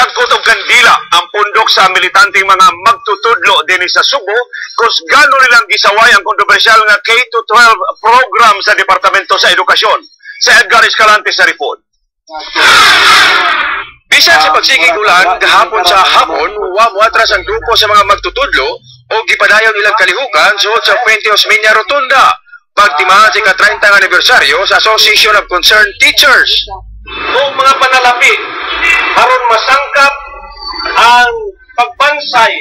Dagkot og kandila ang pundok sa militanteng mga magtutudlo din sa Subo kung gano'n nilang gisaway ang kontrobersyal nga K-12 program sa Departamento sa Edukasyon. Sa Edgar Escalante sa report. Bisan sa pagsigig ulan, gahapon sa hapon, wa muatras ang grupo sa mga magtutudlo o gipadayon ilang kalihukan suot sa Puente Osmeña Rotunda pagtimaan sa ika-30 anibersaryo sa Association of Concerned Teachers. Kung mga panalapi aron masangkap ang pagbansay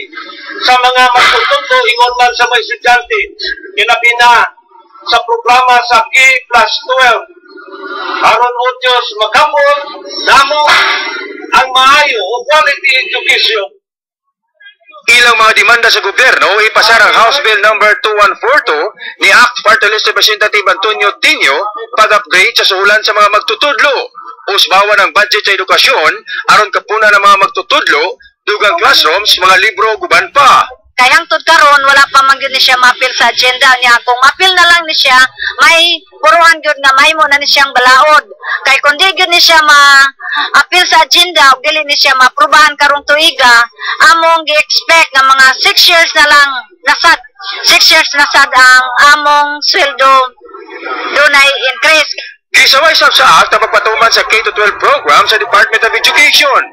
sa mga magtutudlo ingon man sa mga estudyante kinabi na sa programa sa K+12 aron udyos makamot namo ang maayo o quality education. Ilang mga demanda sa gobyerno ipasar ang House Bill number 2142 ni Act Party List Representative Antonio Tinio pag-upgrade sa suhulan sa mga magtutudlo. Usbawan ang budget sa edukasyon aron kapuna ng mga magtutudlo, dugang classrooms, mga libro, guban pa. Kaya hangtod karon wala pa man gyud ni siya mapil sa agenda niya. Kung mapil na lang ni siya, may buruhan gyud nga may mo na ni siyang balaod. Kay kun di gyud ni siya ma-apil sa agenda ug dili ni siya maaprubahan karong tuiga, among gi-expect nga mga 6 years na lang nasad. 6 years nasad ang among sweldo dunay increase. Gisaway sab sa act ang pagpatuman sa K-12 program sa Department of Education.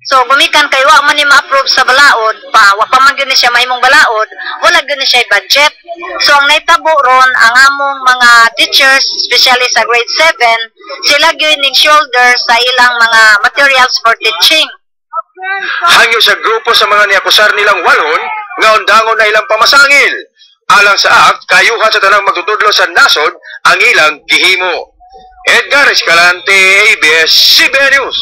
So gumikan kay wa man ni ma-approve sa balaod pa, wa pa man gyud ni siya mahimong balaod, wala gyud ni siya budget. So ang naitabo ron ang among mga teachers, especially sa grade 7, sila gyud ning shoulder sa ilang mga materials for teaching. Hangyo sa grupo sa mga niakusar nilang walhon nga undangon na ilang pamasangil. Alang sa act, kayuhan sa tanang magtutudlo sa nasod ang ilang gihimo. Edgar Escalante, ABS-CBN News.